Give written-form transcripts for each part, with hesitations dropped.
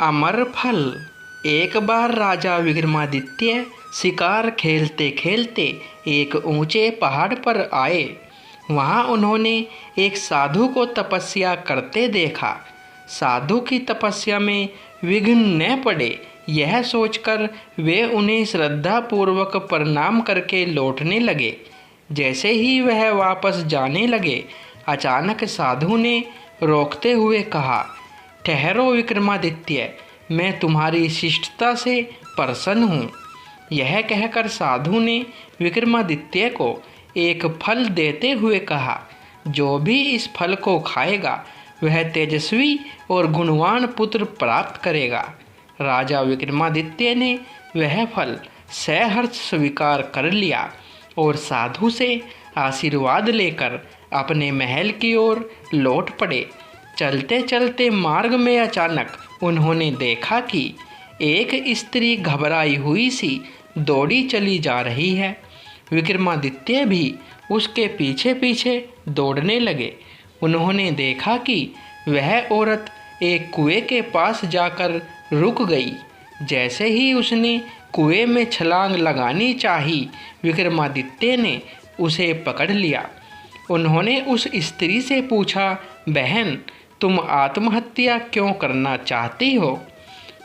अमर फल। एक बार राजा विक्रमादित्य शिकार खेलते खेलते एक ऊंचे पहाड़ पर आए। वहां उन्होंने एक साधु को तपस्या करते देखा। साधु की तपस्या में विघ्न न पड़े, यह सोचकर वे उन्हें श्रद्धापूर्वक प्रणाम करके लौटने लगे। जैसे ही वह वापस जाने लगे, अचानक साधु ने रोकते हुए कहा, ठहरो विक्रमादित्य, मैं तुम्हारी शिष्टता से प्रसन्न हूँ। यह कहकर साधु ने विक्रमादित्य को एक फल देते हुए कहा, जो भी इस फल को खाएगा वह तेजस्वी और गुणवान पुत्र प्राप्त करेगा। राजा विक्रमादित्य ने वह फल सहर्ष स्वीकार कर लिया और साधु से आशीर्वाद लेकर अपने महल की ओर लौट पड़े। चलते चलते मार्ग में अचानक उन्होंने देखा कि एक स्त्री घबराई हुई सी दौड़ी चली जा रही है। विक्रमादित्य भी उसके पीछे पीछे दौड़ने लगे। उन्होंने देखा कि वह औरत एक कुएं के पास जाकर रुक गई। जैसे ही उसने कुएं में छलांग लगानी चाही, विक्रमादित्य ने उसे पकड़ लिया। उन्होंने उस स्त्री से पूछा, बहन, तुम आत्महत्या क्यों करना चाहती हो?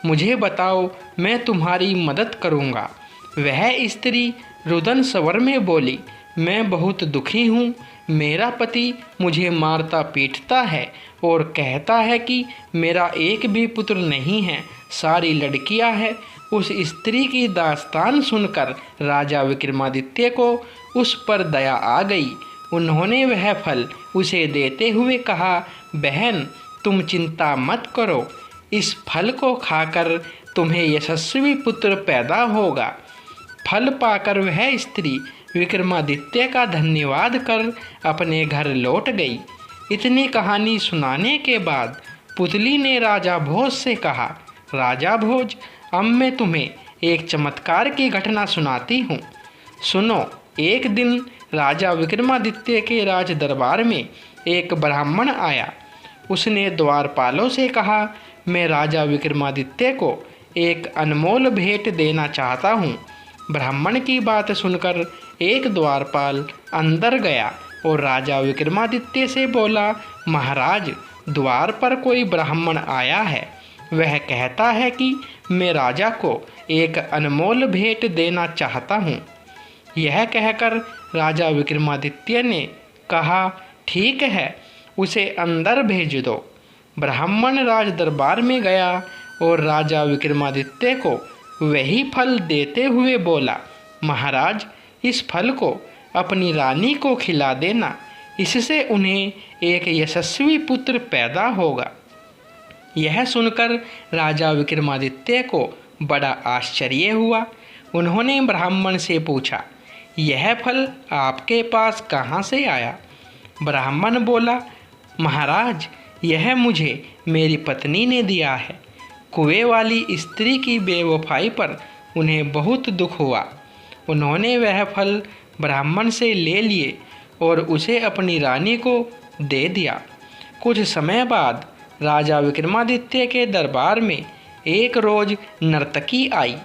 मुझे बताओ, मैं तुम्हारी मदद करूँगा। वह स्त्री रुदन स्वर में बोली, मैं बहुत दुखी हूँ। मेरा पति मुझे मारता पीटता है और कहता है कि मेरा एक भी पुत्र नहीं है, सारी लड़कियाँ हैं। उस स्त्री की दास्तान सुनकर राजा विक्रमादित्य को उस पर दया आ गई। उन्होंने वह फल उसे देते हुए कहा, बहन, तुम चिंता मत करो, इस फल को खाकर तुम्हें यशस्वी पुत्र पैदा होगा। फल पाकर वह स्त्री विक्रमादित्य का धन्यवाद कर अपने घर लौट गई। इतनी कहानी सुनाने के बाद पुतली ने राजा भोज से कहा, राजा भोज, अब मैं तुम्हें एक चमत्कार की घटना सुनाती हूँ। सुनो। एक दिन राजा विक्रमादित्य के राज दरबार में एक ब्राह्मण आया। उसने द्वारपालों से कहा, मैं राजा विक्रमादित्य को एक अनमोल भेंट देना चाहता हूँ। ब्राह्मण की बात सुनकर एक द्वारपाल अंदर गया और राजा विक्रमादित्य से बोला, महाराज, द्वार पर कोई ब्राह्मण आया है। वह कहता है कि मैं राजा को एक अनमोल भेंट देना चाहता हूँ। यह कहकर राजा विक्रमादित्य ने कहा, ठीक है, उसे अंदर भेज दो। ब्राह्मण राज दरबार में गया और राजा विक्रमादित्य को वही फल देते हुए बोला, महाराज, इस फल को अपनी रानी को खिला देना, इससे उन्हें एक यशस्वी पुत्र पैदा होगा। यह सुनकर राजा विक्रमादित्य को बड़ा आश्चर्य हुआ। उन्होंने ब्राह्मण से पूछा, यह फल आपके पास कहाँ से आया? ब्राह्मण बोला, महाराज, यह मुझे मेरी पत्नी ने दिया है। कुएं वाली स्त्री की बेवफाई पर उन्हें बहुत दुख हुआ। उन्होंने वह फल ब्राह्मण से ले लिए और उसे अपनी रानी को दे दिया। कुछ समय बाद राजा विक्रमादित्य के दरबार में एक रोज नर्तकी आई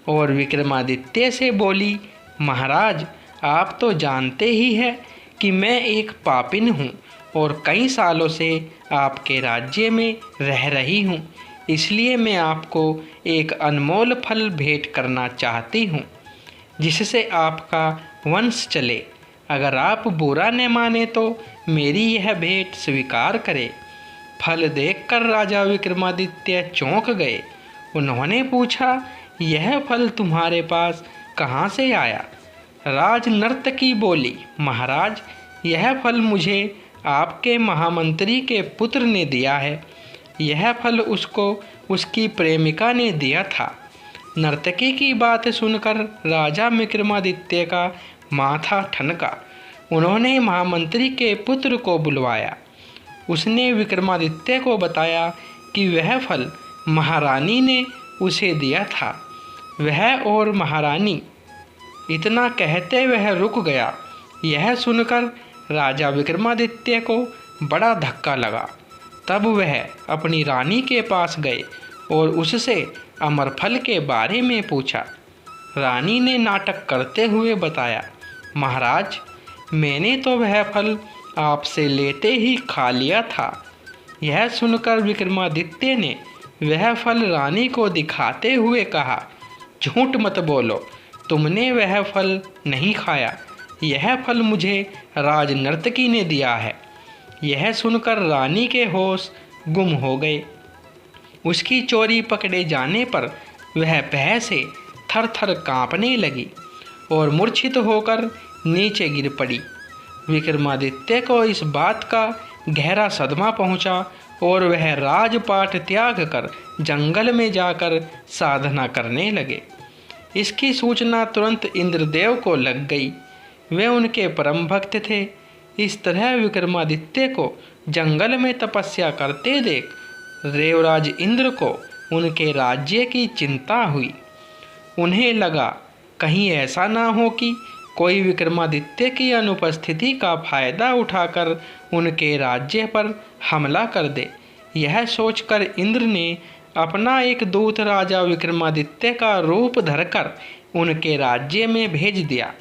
और विक्रमादित्य से बोली, महाराज, आप तो जानते ही हैं कि मैं एक पापिन हूँ और कई सालों से आपके राज्य में रह रही हूँ, इसलिए मैं आपको एक अनमोल फल भेंट करना चाहती हूँ, जिससे आपका वंश चले। अगर आप बुरा न माने तो मेरी यह भेंट स्वीकार करें। फल देखकर राजा विक्रमादित्य चौंक गए। उन्होंने पूछा, यह फल तुम्हारे पास कहाँ से आया? राज नर्तकी बोली, महाराज, यह फल मुझे आपके महामंत्री के पुत्र ने दिया है। यह फल उसको उसकी प्रेमिका ने दिया था। नर्तकी की बात सुनकर राजा विक्रमादित्य का माथा ठनका। उन्होंने महामंत्री के पुत्र को बुलवाया। उसने विक्रमादित्य को बताया कि वह फल महारानी ने उसे दिया था। वह और महारानी, इतना कहते वह रुक गया। यह सुनकर राजा विक्रमादित्य को बड़ा धक्का लगा। तब वह अपनी रानी के पास गए और उससे अमरफल के बारे में पूछा। रानी ने नाटक करते हुए बताया, महाराज, मैंने तो वह फल आपसे लेते ही खा लिया था। यह सुनकर विक्रमादित्य ने वह फल रानी को दिखाते हुए कहा, झूठ मत बोलो, तुमने वह फल नहीं खाया। यह फल मुझे राजनर्तकी ने दिया है। यह सुनकर रानी के होश गुम हो गए। उसकी चोरी पकड़े जाने पर वह भय से थर थर काँपने लगी और मूर्छित होकर नीचे गिर पड़ी। विक्रमादित्य को इस बात का गहरा सदमा पहुंचा और वह राजपाट त्याग कर जंगल में जाकर साधना करने लगे। इसकी सूचना तुरंत इंद्रदेव को लग गई। वे उनके परम भक्त थे। इस तरह विक्रमादित्य को जंगल में तपस्या करते देख देवराज इंद्र को उनके राज्य की चिंता हुई। उन्हें लगा कहीं ऐसा ना हो कि कोई विक्रमादित्य की अनुपस्थिति का फायदा उठाकर उनके राज्य पर हमला कर दे। यह सोचकर इंद्र ने अपना एक दूत राजा विक्रमादित्य का रूप धरकर उनके राज्य में भेज दिया।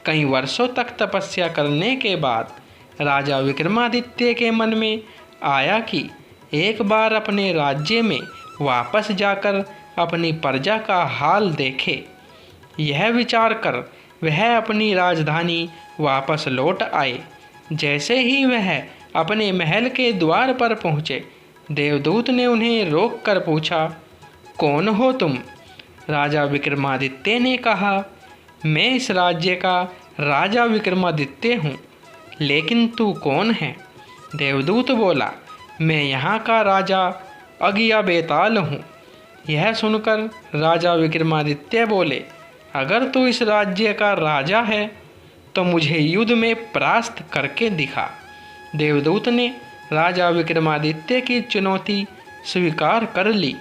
कई वर्षों तक तपस्या करने के बाद राजा विक्रमादित्य के मन में आया कि एक बार अपने राज्य में वापस जाकर अपनी प्रजा का हाल देखे। यह विचार कर वह अपनी राजधानी वापस लौट आए। जैसे ही वह अपने महल के द्वार पर पहुँचे, देवदूत ने उन्हें रोक कर पूछा, कौन हो तुम? राजा विक्रमादित्य ने कहा, मैं इस राज्य का राजा विक्रमादित्य हूँ, लेकिन तू कौन है? देवदूत बोला, मैं यहाँ का राजा अगिया बेताल हूँ। यह सुनकर राजा विक्रमादित्य बोले, अगर तू इस राज्य का राजा है तो मुझे युद्ध में परास्त करके दिखा। देवदूत ने राजा विक्रमादित्य की चुनौती स्वीकार कर ली।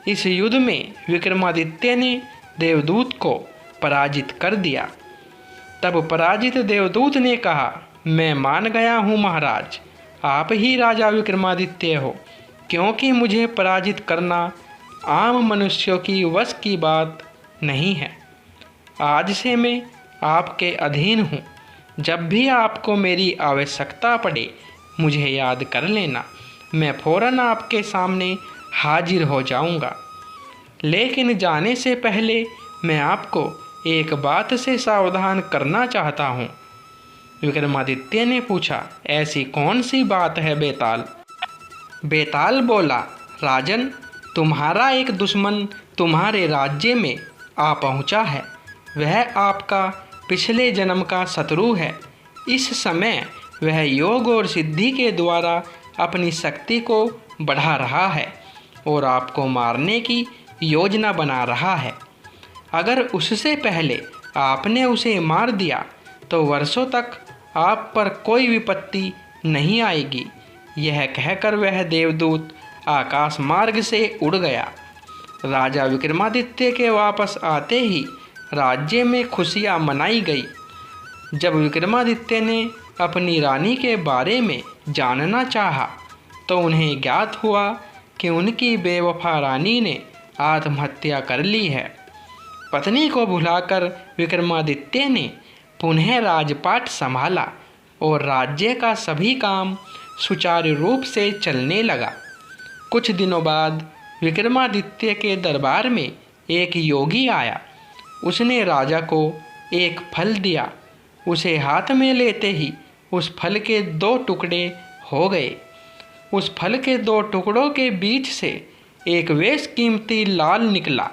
इस युद्ध में विक्रमादित्य ने देवदूत को पराजित कर दिया। तब पराजित देवदूत ने कहा, मैं मान गया हूँ महाराज, आप ही राजा विक्रमादित्य हो, क्योंकि मुझे पराजित करना आम मनुष्यों की वश की बात नहीं है। आज से मैं आपके अधीन हूँ। जब भी आपको मेरी आवश्यकता पड़े मुझे याद कर लेना, मैं फौरन आपके सामने हाजिर हो जाऊँगा। लेकिन जाने से पहले मैं आपको एक बात से सावधान करना चाहता हूँ। विक्रमादित्य ने पूछा, ऐसी कौन सी बात है बेताल? बेताल बोला, राजन, तुम्हारा एक दुश्मन तुम्हारे राज्य में आ पहुँचा है। वह आपका पिछले जन्म का शत्रु है। इस समय वह योग और सिद्धि के द्वारा अपनी शक्ति को बढ़ा रहा है और आपको मारने की योजना बना रहा है। अगर उससे पहले आपने उसे मार दिया तो वर्षों तक आप पर कोई विपत्ति नहीं आएगी। यह कहकर वह देवदूत आकाश मार्ग से उड़ गया। राजा विक्रमादित्य के वापस आते ही राज्य में खुशियाँ मनाई गई। जब विक्रमादित्य ने अपनी रानी के बारे में जानना चाहा तो उन्हें ज्ञात हुआ कि उनकी बेवफा रानी ने आत्महत्या कर ली है। पत्नी को भुलाकर विक्रमादित्य ने पुनः राजपाट संभाला और राज्य का सभी काम सुचारू रूप से चलने लगा। कुछ दिनों बाद विक्रमादित्य के दरबार में एक योगी आया। उसने राजा को एक फल दिया। उसे हाथ में लेते ही उस फल के 2 टुकड़े हो गए। उस फल के 2 टुकड़ों के बीच से एक बेशकीमती लाल निकला।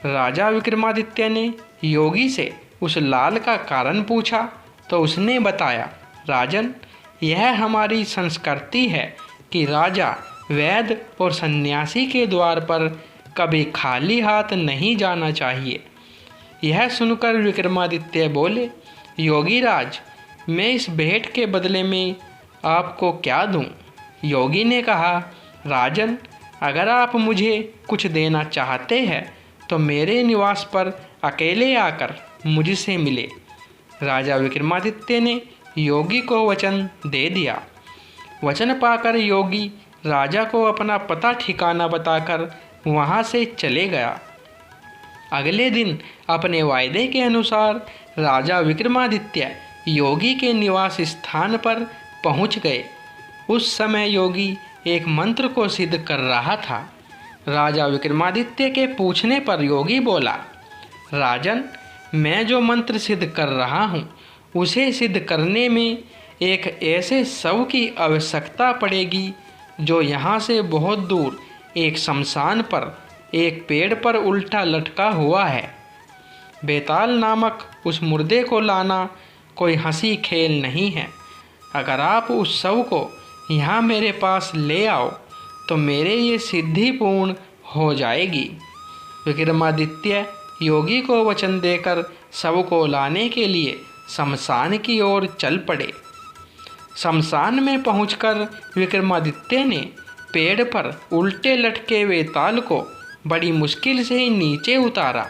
राजा विक्रमादित्य ने योगी से उस लाल का कारण पूछा तो उसने बताया, राजन, यह हमारी संस्कृति है कि राजा वैद्य और सन्यासी के द्वार पर कभी खाली हाथ नहीं जाना चाहिए। यह सुनकर विक्रमादित्य बोले, योगी राज, मैं इस भेंट के बदले में आपको क्या दूं? योगी ने कहा, राजन, अगर आप मुझे कुछ देना चाहते हैं तो मेरे निवास पर अकेले आकर मुझसे मिले। राजा विक्रमादित्य ने योगी को वचन दे दिया। वचन पाकर योगी राजा को अपना पता ठिकाना बताकर वहाँ से चले गया। अगले दिन अपने वायदे के अनुसार राजा विक्रमादित्य योगी के निवास स्थान पर पहुँच गए। उस समय योगी एक मंत्र को सिद्ध कर रहा था। राजा विक्रमादित्य के पूछने पर योगी बोला, राजन, मैं जो मंत्र सिद्ध कर रहा हूँ उसे सिद्ध करने में एक ऐसे शव की आवश्यकता पड़ेगी जो यहाँ से बहुत दूर एक शमशान पर एक पेड़ पर उल्टा लटका हुआ है। बेताल नामक उस मुर्दे को लाना कोई हंसी खेल नहीं है। अगर आप उस शव को यहाँ मेरे पास ले आओ तो मेरे ये सिद्धि पूर्ण हो जाएगी। विक्रमादित्य योगी को वचन देकर शव को लाने के लिए शमशान की ओर चल पड़े। शमशान में पहुंचकर विक्रमादित्य ने पेड़ पर उल्टे लटके वेताल को बड़ी मुश्किल से नीचे उतारा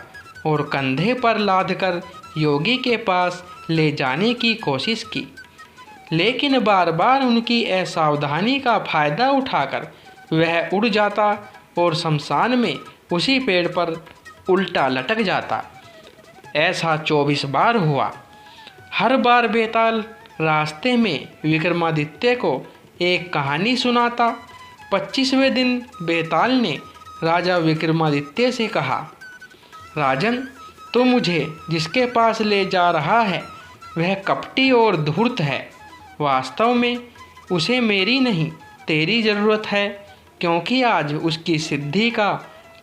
और कंधे पर लादकर योगी के पास ले जाने की कोशिश की, लेकिन बार बार उनकी असावधानी का फायदा उठाकर वह उड़ जाता और शमशान में उसी पेड़ पर उल्टा लटक जाता। ऐसा 24 बार हुआ। हर बार बेताल रास्ते में विक्रमादित्य को एक कहानी सुनाता। 25वें दिन बेताल ने राजा विक्रमादित्य से कहा, राजन, तो मुझे जिसके पास ले जा रहा है वह कपटी और धूर्त है। वास्तव में उसे मेरी नहीं तेरी ज़रूरत है, क्योंकि आज उसकी सिद्धि का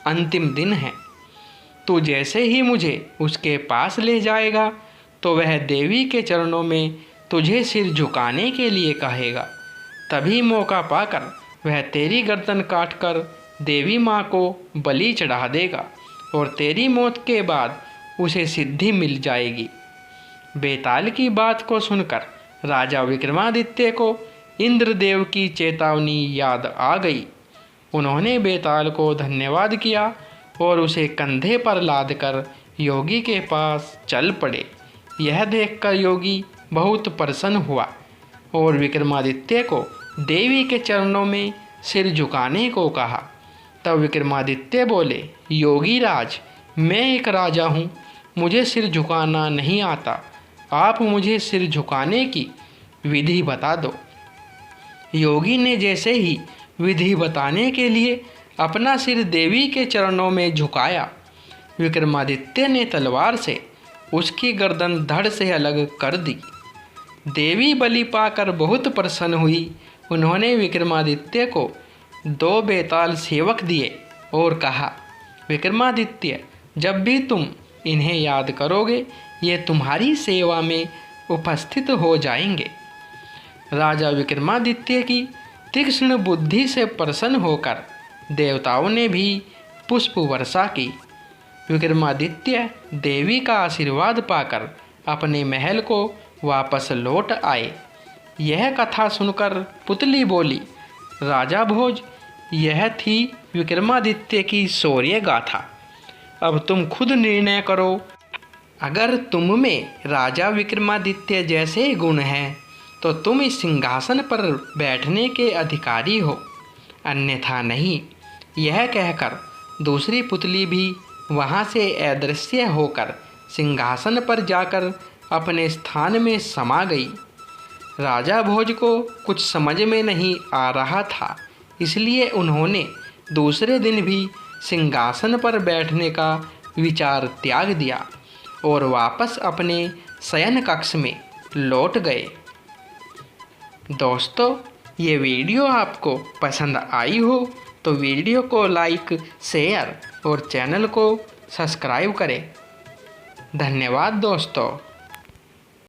अंतिम दिन है। तू जैसे ही मुझे उसके पास ले जाएगा तो वह देवी के चरणों में तुझे सिर झुकाने के लिए कहेगा। तभी मौका पाकर वह तेरी गर्दन काटकर देवी माँ को बलि चढ़ा देगा और तेरी मौत के बाद उसे सिद्धि मिल जाएगी। बेताल की बात को सुनकर राजा विक्रमादित्य को इंद्रदेव की चेतावनी याद आ गई। उन्होंने बेताल को धन्यवाद किया और उसे कंधे पर लादकर योगी के पास चल पड़े। यह देखकर योगी बहुत प्रसन्न हुआ और विक्रमादित्य को देवी के चरणों में सिर झुकाने को कहा। तब विक्रमादित्य बोले, योगी राज, मैं एक राजा हूँ, मुझे सिर झुकाना नहीं आता। आप मुझे सिर झुकाने की विधि बता दो। योगी ने जैसे ही विधि बताने के लिए अपना सिर देवी के चरणों में झुकाया, विक्रमादित्य ने तलवार से उसकी गर्दन धड़ से अलग कर दी। देवी बलि पाकर बहुत प्रसन्न हुई। उन्होंने विक्रमादित्य को 2 बेताल सेवक दिए और कहा, विक्रमादित्य, जब भी तुम इन्हें याद करोगे ये तुम्हारी सेवा में उपस्थित हो जाएंगे। राजा विक्रमादित्य की तीक्ष्ण बुद्धि से प्रसन्न होकर देवताओं ने भी पुष्प वर्षा की। विक्रमादित्य देवी का आशीर्वाद पाकर अपने महल को वापस लौट आए। यह कथा सुनकर पुतली बोली, राजा भोज, यह थी विक्रमादित्य की शौर्य गाथा। अब तुम खुद निर्णय करो। अगर तुम में राजा विक्रमादित्य जैसे गुण हैं तो तुम इस सिंहासन पर बैठने के अधिकारी हो, अन्यथा नहीं। यह कहकर दूसरी पुतली भी वहाँ से अदृश्य होकर सिंहासन पर जाकर अपने स्थान में समा गई। राजा भोज को कुछ समझ में नहीं आ रहा था, इसलिए उन्होंने दूसरे दिन भी सिंहासन पर बैठने का विचार त्याग दिया और वापस अपने शयन कक्ष में लौट गए। दोस्तों, ये वीडियो आपको पसंद आई हो तो वीडियो को लाइक, शेयर और चैनल को सब्सक्राइब करें। धन्यवाद दोस्तों।